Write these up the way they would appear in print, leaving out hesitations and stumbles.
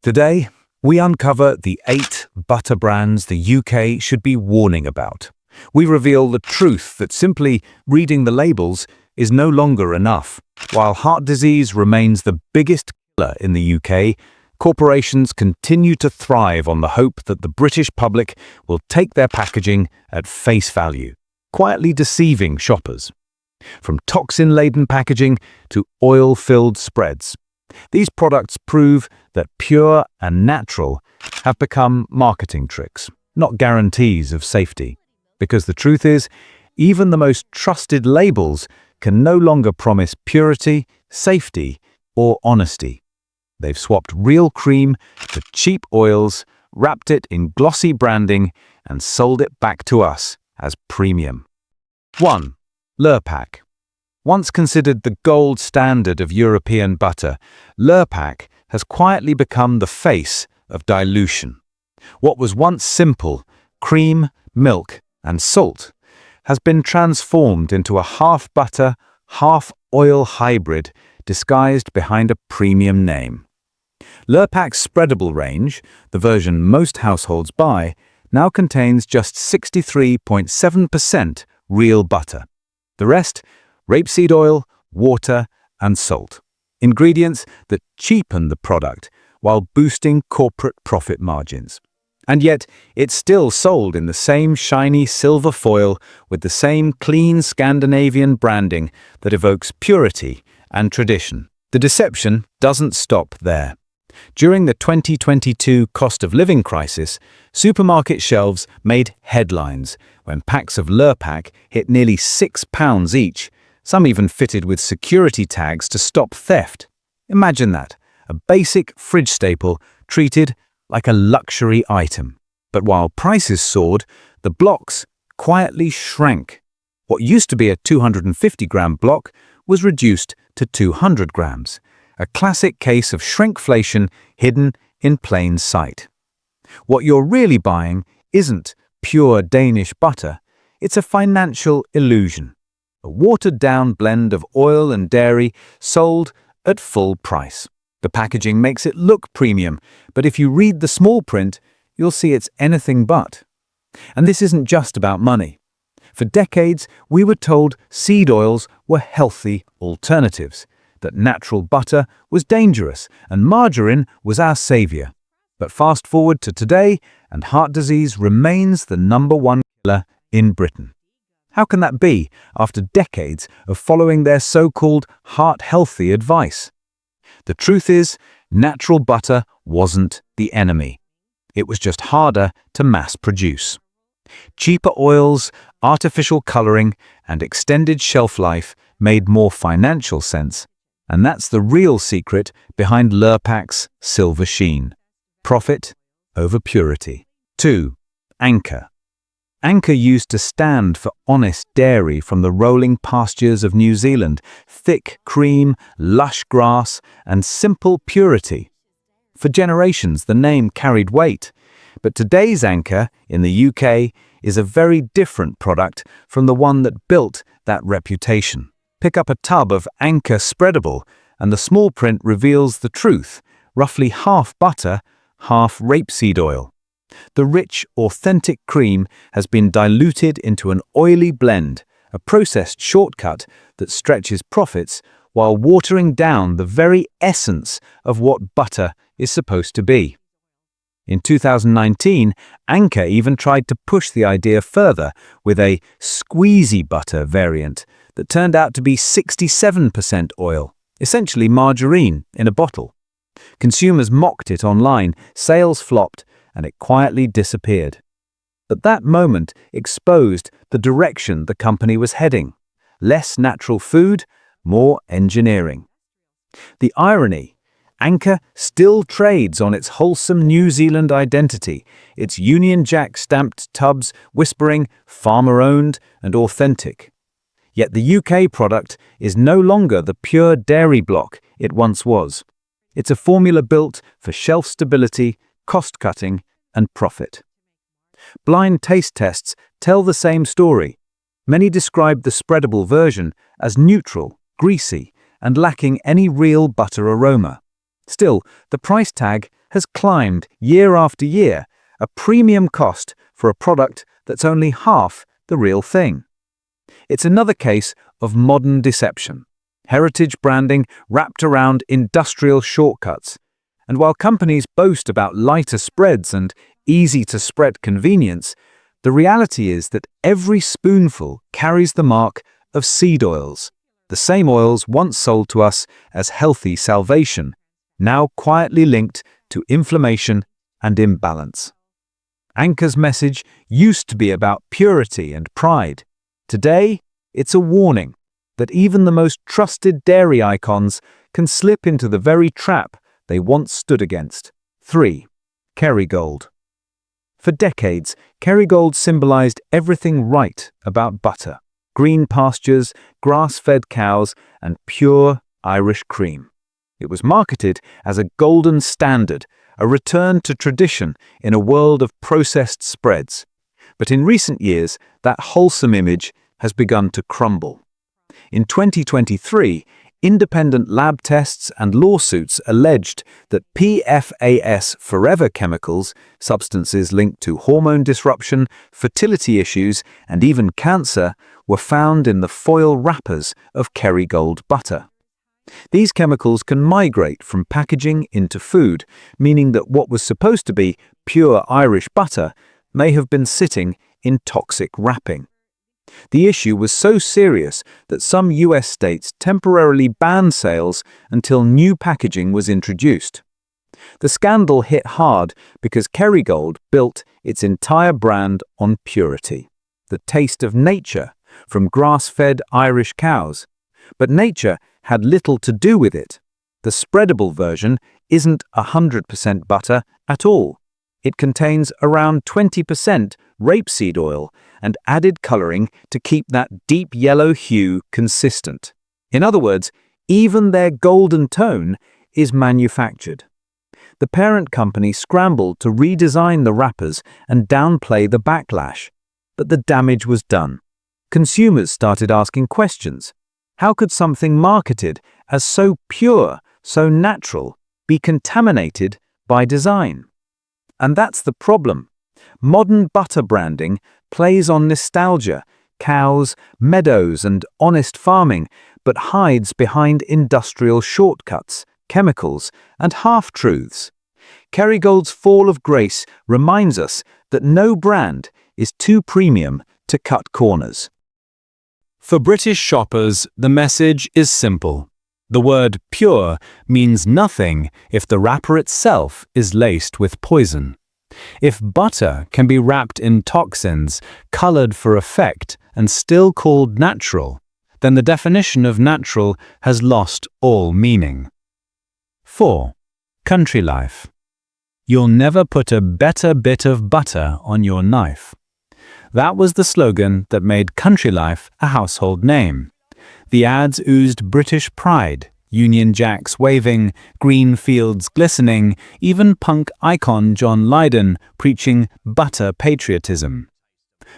Today, we uncover the 8 butter brands the UK should be warning about. We reveal the truth that simply reading the labels is no longer enough. While heart disease remains the biggest killer in the UK, corporations continue to thrive on the hope that the British public will take their packaging at face value, quietly deceiving shoppers. From toxin-laden packaging to oil-filled spreads, these products prove that pure and natural have become marketing tricks, not guarantees of safety. Because the truth is, even the most trusted labels can no longer promise purity, safety, or honesty. They've swapped real cream for cheap oils, wrapped it in glossy branding, and sold it back to us as premium. 1. Lurpak. Once considered the gold standard of European butter, Lurpak has quietly become the face of dilution. What was once simple, cream, milk, and salt, has been transformed into a half-butter, half-oil hybrid disguised behind a premium name. Lurpak's Spreadable range, the version most households buy, now contains just 63.7% real butter. The rest, rapeseed oil, water, and salt. Ingredients that cheapen the product while boosting corporate profit margins. And yet, it's still sold in the same shiny silver foil with the same clean Scandinavian branding that evokes purity and tradition. The deception doesn't stop there. During the 2022 cost of living crisis, supermarket shelves made headlines when packs of Lurpak hit nearly £6 each, some even fitted with security tags to stop theft. Imagine that, a basic fridge staple treated like a luxury item. But while prices soared, the blocks quietly shrank. What used to be a 250-gram block was reduced to 200 grams, a classic case of shrinkflation hidden in plain sight. What you're really buying isn't pure Danish butter, it's a financial illusion. A watered-down blend of oil and dairy sold at full price. The packaging makes it look premium, but if you read the small print, you'll see it's anything but. And this isn't just about money. For decades, we were told seed oils were healthy alternatives, that natural butter was dangerous and margarine was our savior. But fast forward to today, and heart disease remains the #1 killer in Britain. How can that be after decades of following their so-called heart-healthy advice? The truth is, natural butter wasn't the enemy. It was just harder to mass produce. Cheaper oils, artificial coloring, and extended shelf life made more financial sense, and that's the real secret behind Lurpak's silver sheen. Profit over purity. 2. Anchor. Anchor used to stand for honest dairy from the rolling pastures of New Zealand, thick cream, lush grass, and simple purity. For generations, the name carried weight, but today's Anchor in the UK is a very different product from the one that built that reputation. Pick up a tub of Anchor Spreadable, and the small print reveals the truth, roughly half butter, half rapeseed oil. The rich, authentic cream has been diluted into an oily blend, a processed shortcut that stretches profits while watering down the very essence of what butter is supposed to be. In 2019, Anchor even tried to push the idea further with a squeezy butter variant that turned out to be 67% oil, essentially margarine in a bottle. Consumers mocked it online, sales flopped, and it quietly disappeared. But that moment exposed the direction the company was heading. Less natural food, more engineering. The irony, Anchor still trades on its wholesome New Zealand identity, its Union Jack stamped tubs whispering farmer-owned and authentic. Yet the UK product is no longer the pure dairy block it once was. It's a formula built for shelf stability, cost-cutting, and profit. Blind taste tests tell the same story. Many describe the Spreadable version as neutral, greasy, and lacking any real butter aroma. Still, the price tag has climbed year after year, a premium cost for a product that's only half the real thing. It's another case of modern deception. Heritage branding wrapped around industrial shortcuts. And while companies boast about lighter spreads and easy-to-spread convenience, the reality is that every spoonful carries the mark of seed oils, the same oils once sold to us as healthy salvation, now quietly linked to inflammation and imbalance. Anchor's message used to be about purity and pride. Today, it's a warning that even the most trusted dairy icons can slip into the very trap they once stood against. 3. Kerrygold. For decades, Kerrygold symbolized everything right about butter: green pastures, grass-fed cows, and pure Irish cream. It was marketed as a golden standard, a return to tradition in a world of processed spreads. But in recent years, that wholesome image has begun to crumble. In 2023, independent lab tests and lawsuits alleged that PFAS forever chemicals, substances linked to hormone disruption, fertility issues, and even cancer, were found in the foil wrappers of Kerrygold butter. These chemicals can migrate from packaging into food, meaning that what was supposed to be pure Irish butter may have been sitting in toxic wrapping. The issue was so serious that some US states temporarily banned sales until new packaging was introduced. The scandal hit hard because Kerrygold built its entire brand on purity, the taste of nature from grass-fed Irish cows. But nature had little to do with it. The Spreadable version isn't 100% butter at all. It contains around 20% rapeseed oil and added coloring to keep that deep yellow hue consistent. In other words, even their golden tone is manufactured. The parent company scrambled to redesign the wrappers and downplay the backlash, but the damage was done. Consumers started asking questions. How could something marketed as so pure, so natural, be contaminated by design? And that's the problem. Modern butter branding plays on nostalgia, cows, meadows, and honest farming, but hides behind industrial shortcuts, chemicals, and half-truths. Kerrygold's fall of grace reminds us that no brand is too premium to cut corners. For British shoppers, the message is simple. The word pure means nothing if the wrapper itself is laced with poison. If butter can be wrapped in toxins, colored for effect, and still called natural, then the definition of natural has lost all meaning. 4. Country life. You'll never put a better bit of butter on your knife. That was the slogan that made Country Life a household name. The ads oozed British pride, Union Jacks waving, green fields glistening, even punk icon John Lydon preaching butter patriotism.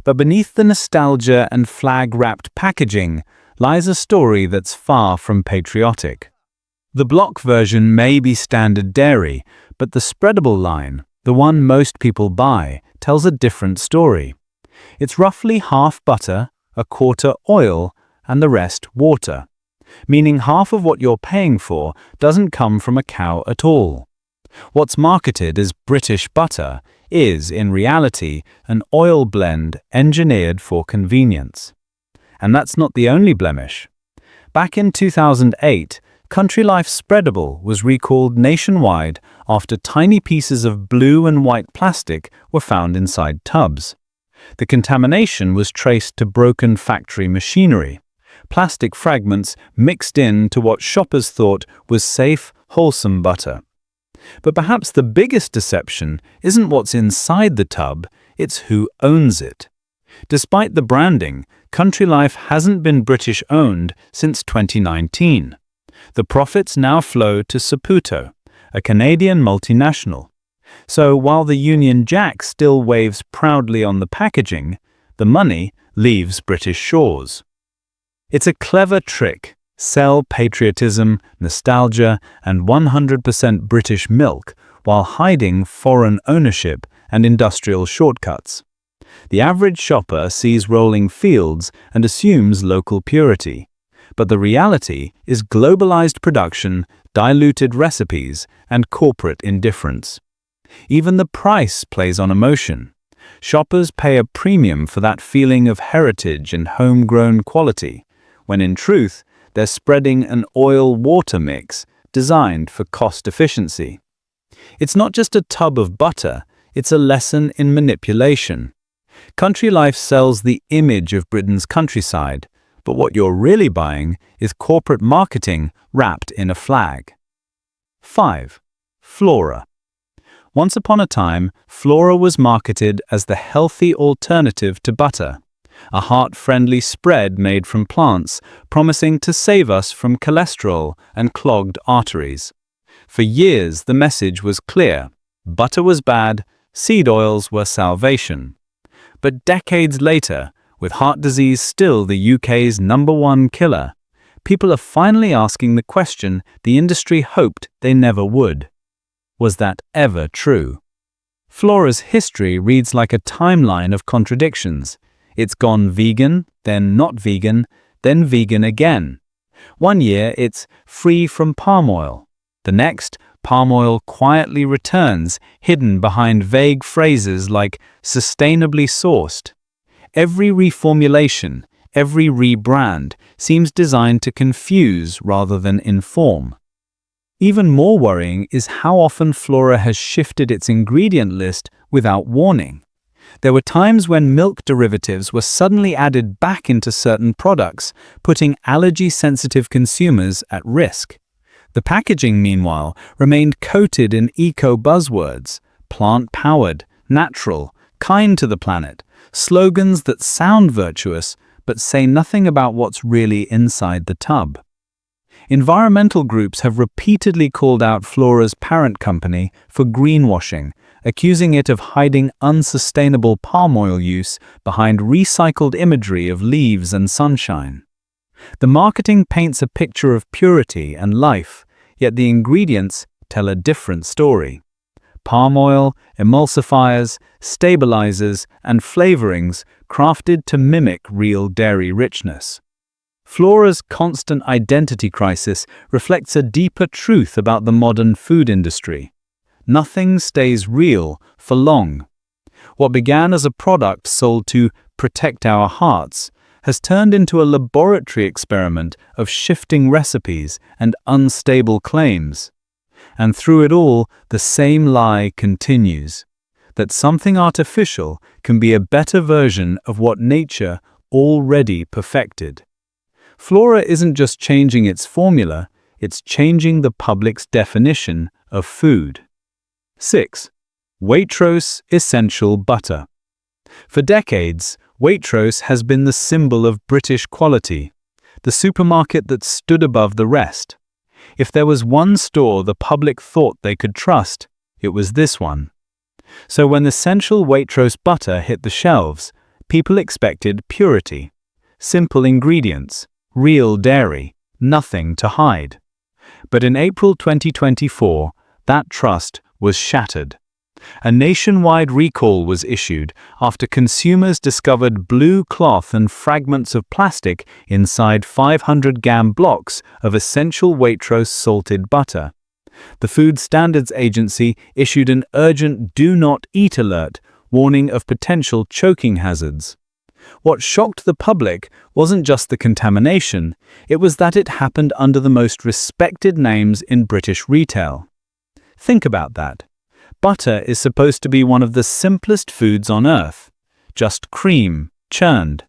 But beneath the nostalgia and flag-wrapped packaging lies a story that's far from patriotic. The block version may be standard dairy, but the Spreadable line, the one most people buy, tells a different story. It's roughly half butter, a quarter oil, and the rest water, meaning half of what you're paying for doesn't come from a cow at all. What's marketed as British butter is, in reality, an oil blend engineered for convenience. And that's not the only blemish. Back in 2008, Country Life Spreadable was recalled nationwide after tiny pieces of blue and white plastic were found inside tubs. The contamination was traced to broken factory machinery, plastic fragments mixed into what shoppers thought was safe, wholesome butter. But perhaps the biggest deception isn't what's inside the tub, it's who owns it. Despite the branding, Country Life hasn't been British-owned since 2019. The profits now flow to Saputo, a Canadian multinational. So while the Union Jack still waves proudly on the packaging, the money leaves British shores. It's a clever trick. Sell patriotism, nostalgia, and 100% British milk while hiding foreign ownership and industrial shortcuts. The average shopper sees rolling fields and assumes local purity. But the reality is globalized production, diluted recipes, and corporate indifference. Even the price plays on emotion. Shoppers pay a premium for that feeling of heritage and homegrown quality, when in truth, they're spreading an oil-water mix designed for cost efficiency. It's not just a tub of butter, it's a lesson in manipulation. Country Life sells the image of Britain's countryside, but what you're really buying is corporate marketing wrapped in a flag. 5. Flora. Once upon a time, Flora was marketed as the healthy alternative to butter, a heart-friendly spread made from plants, promising to save us from cholesterol and clogged arteries. For years, the message was clear: butter was bad, seed oils were salvation. But decades later, with heart disease still the UK's #1 killer, people are finally asking the question the industry hoped they never would. Was that ever true? Flora's history reads like a timeline of contradictions. It's gone vegan, then not vegan, then vegan again. One year it's free from palm oil. The next, palm oil quietly returns, hidden behind vague phrases like sustainably sourced. Every reformulation, every rebrand seems designed to confuse rather than inform. Even more worrying is how often Flora has shifted its ingredient list without warning. There were times when milk derivatives were suddenly added back into certain products, putting allergy-sensitive consumers at risk. The packaging, meanwhile, remained coated in eco-buzzwords: plant-powered, natural, kind to the planet, slogans that sound virtuous but say nothing about what's really inside the tub. Environmental groups have repeatedly called out Flora's parent company for greenwashing, accusing it of hiding unsustainable palm oil use behind recycled imagery of leaves and sunshine. The marketing paints a picture of purity and life, yet the ingredients tell a different story. Palm oil, emulsifiers, stabilizers, and flavorings crafted to mimic real dairy richness. Flora's constant identity crisis reflects a deeper truth about the modern food industry. Nothing stays real for long. What began as a product sold to protect our hearts has turned into a laboratory experiment of shifting recipes and unstable claims. And through it all, the same lie continues: that something artificial can be a better version of what nature already perfected. Flora isn't just changing its formula, it's changing the public's definition of food. 6. Waitrose Essential Butter. For decades, Waitrose has been the symbol of British quality, the supermarket that stood above the rest. If there was one store the public thought they could trust, it was this one. So when Essential Waitrose butter hit the shelves, people expected purity, simple ingredients, real dairy, nothing to hide. But in April 2024, that trust was shattered. A nationwide recall was issued after consumers discovered blue cloth and fragments of plastic inside 500-gram blocks of Essential Waitrose salted butter. The Food Standards Agency issued an urgent "Do Not Eat" alert, warning of potential choking hazards. What shocked the public wasn't just the contamination, it was that it happened under the most respected names in British retail. Think about that. Butter is supposed to be one of the simplest foods on earth, just cream, churned.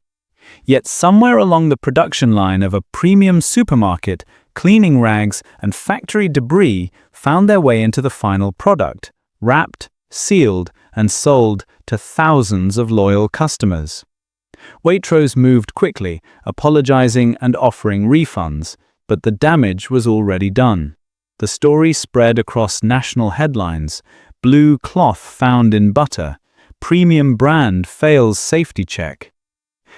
Yet somewhere along the production line of a premium supermarket, cleaning rags and factory debris found their way into the final product, wrapped, sealed, and sold to thousands of loyal customers. Waitrose moved quickly, apologizing and offering refunds, but the damage was already done. The story spread across national headlines: blue cloth found in butter, premium brand fails safety check.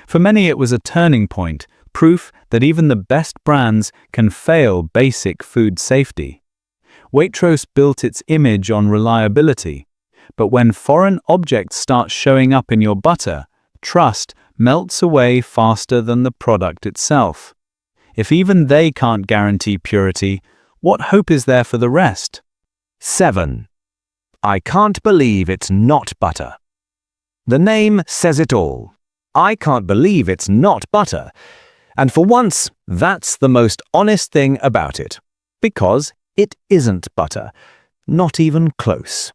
For many it was a turning point, proof that even the best brands can fail basic food safety. Waitrose built its image on reliability. But when foreign objects start showing up in your butter, trust melts away faster than the product itself. If even they can't guarantee purity, what hope is there for the rest? 7. I can't believe it's not butter. The name says it all. I can't believe it's not butter. And for once, that's the most honest thing about it. Because it isn't butter. Not even close.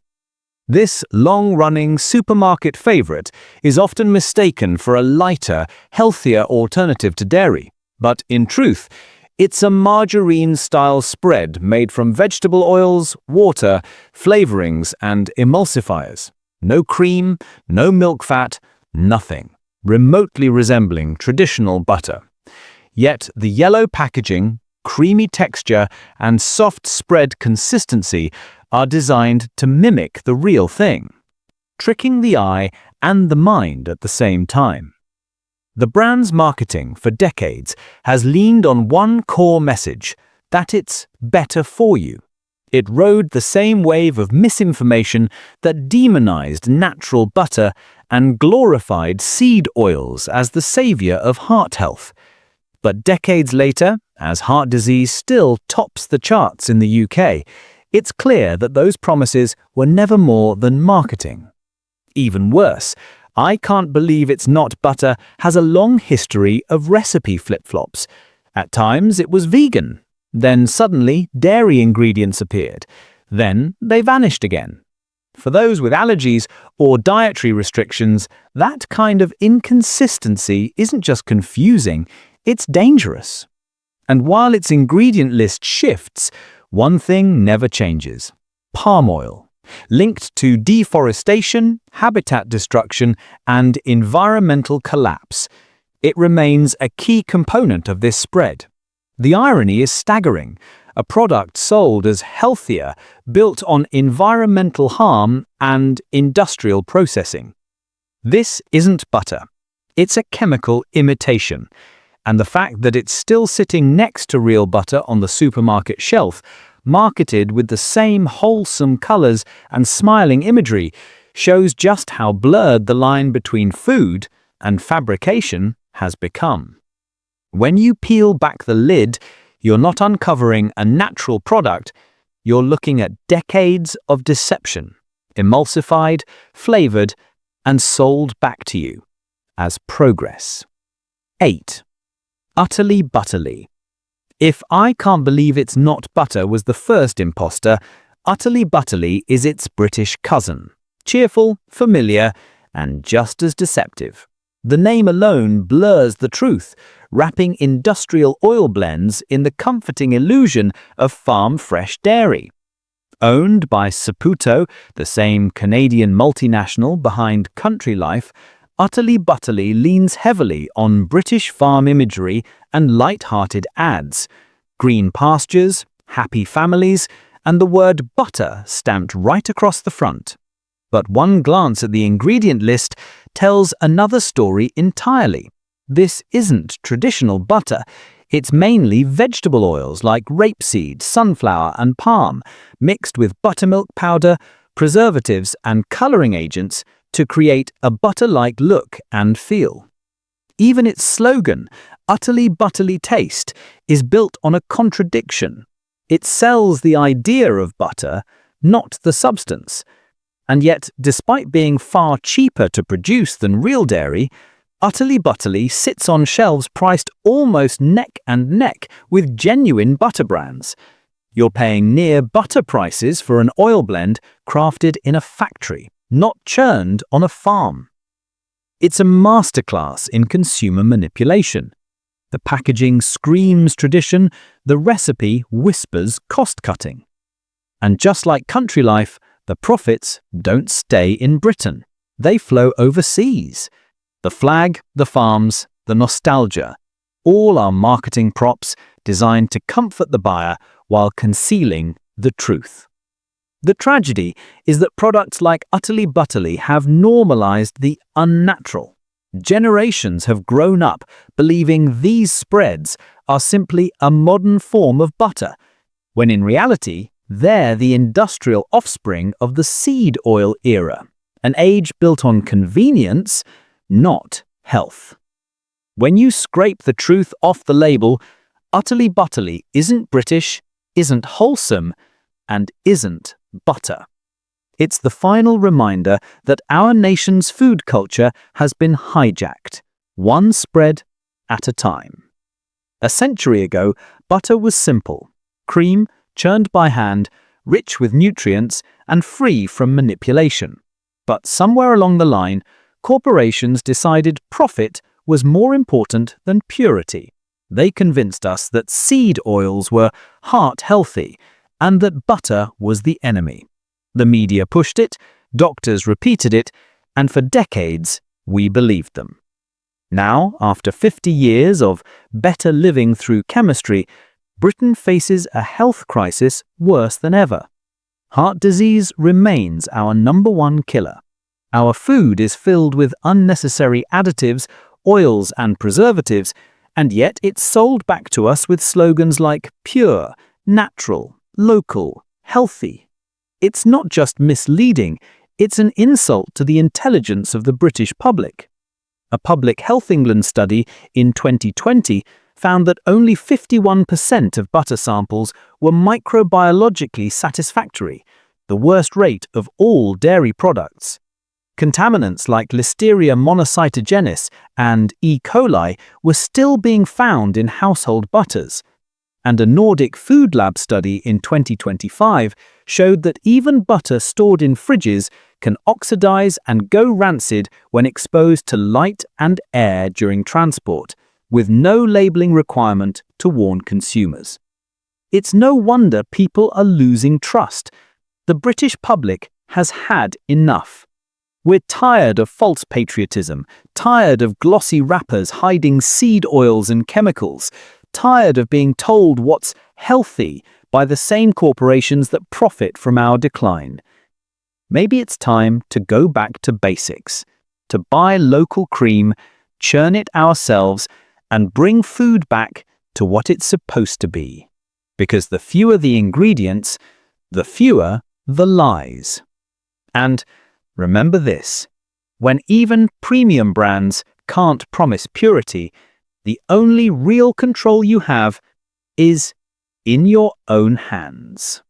This long-running supermarket favorite is often mistaken for a lighter, healthier alternative to dairy. But in truth, it's a margarine-style spread made from vegetable oils, water, flavorings, and emulsifiers. No cream, no milk fat, nothing remotely resembling traditional butter. Yet the yellow packaging, creamy texture, and soft spread consistency are designed to mimic the real thing, tricking the eye and the mind at the same time. The brand's marketing for decades has leaned on one core message, that it's better for you. It rode the same wave of misinformation that demonized natural butter and glorified seed oils as the savior of heart health. But decades later, as heart disease still tops the charts in the UK, it's clear that those promises were never more than marketing. Even worse, I can't believe it's not butter has a long history of recipe flip-flops. At times it was vegan, then suddenly dairy ingredients appeared, then they vanished again. For those with allergies or dietary restrictions, that kind of inconsistency isn't just confusing, it's dangerous. And while its ingredient list shifts, one thing never changes: palm oil. Linked to deforestation, habitat destruction, and environmental collapse, it remains a key component of this spread. The irony is staggering. A product sold as healthier, built on environmental harm and industrial processing. This isn't butter. It's a chemical imitation. And the fact that it's still sitting next to real butter on the supermarket shelf, marketed with the same wholesome colors and smiling imagery, shows just how blurred the line between food and fabrication has become. When you peel back the lid, you're not uncovering a natural product, you're looking at decades of deception, emulsified, flavored, and sold back to you as progress. 8. Utterly butterly. If I can't believe it's not butter was the first imposter, Utterly Butterly is its British cousin. Cheerful, familiar, and just as deceptive. The name alone blurs the truth, wrapping industrial oil blends in the comforting illusion of farm-fresh dairy. Owned by Saputo, the same Canadian multinational behind Country Life, Utterly Butterly leans heavily on British farm imagery and light-hearted ads, green pastures, happy families, and the word butter stamped right across the front. But one glance at the ingredient list tells another story entirely. This isn't traditional butter. It's mainly vegetable oils like rapeseed, sunflower, and palm, mixed with buttermilk powder, preservatives, and coloring agents to create a butter-like look and feel. Even its slogan, Utterly Butterly Taste, is built on a contradiction. It sells the idea of butter, not the substance. And yet, despite being far cheaper to produce than real dairy, Utterly Butterly sits on shelves priced almost neck and neck with genuine butter brands. You're paying near butter prices for an oil blend crafted in a factory, not churned on a farm. It's a masterclass in consumer manipulation. The packaging screams tradition, the recipe whispers cost-cutting. And just like Country Life, the profits don't stay in Britain. They flow overseas. The flag, the farms, the nostalgia, all are marketing props designed to comfort the buyer while concealing the truth. The tragedy is that products like Utterly Butterly have normalized the unnatural. Generations have grown up believing these spreads are simply a modern form of butter, when in reality, They're the industrial offspring of the seed oil era, an age built on convenience, not health. When you scrape the truth off the label, Utterly Butterly isn't British, isn't wholesome, and isn't butter. It's the final reminder that our nation's food culture has been hijacked, one spread at a time. A century ago, butter was simple: cream, churned by hand, rich with nutrients, and free from manipulation. But somewhere along the line, corporations decided profit was more important than purity. They convinced us that seed oils were heart-healthy and that butter was the enemy. The media pushed it, doctors repeated it, and for decades we believed them. Now, after 50 years of better living through chemistry, Britain faces a health crisis worse than ever. Heart disease remains our #1 killer. Our food is filled with unnecessary additives, oils, and preservatives, and yet it's sold back to us with slogans like pure, natural, local, healthy. It's not just misleading, it's an insult to the intelligence of the British public. A Public Health England study in 2020 found that only 51% of butter samples were microbiologically satisfactory, the worst rate of all dairy products. Contaminants like Listeria monocytogenes and E. coli were still being found in household butters. And a Nordic Food Lab study in 2025 showed that even butter stored in fridges can oxidize and go rancid when exposed to light and air during transport, with no labeling requirement to warn consumers. It's no wonder people are losing trust. The British public has had enough. We're tired of false patriotism, tired of glossy wrappers hiding seed oils and chemicals, tired of being told what's healthy by the same corporations that profit from our decline. Maybe it's time to go back to basics, to buy local cream, churn it ourselves, and bring food back to what it's supposed to be. Because the fewer the ingredients, the fewer the lies. And remember this: when even premium brands can't promise purity, the only real control you have is in your own hands.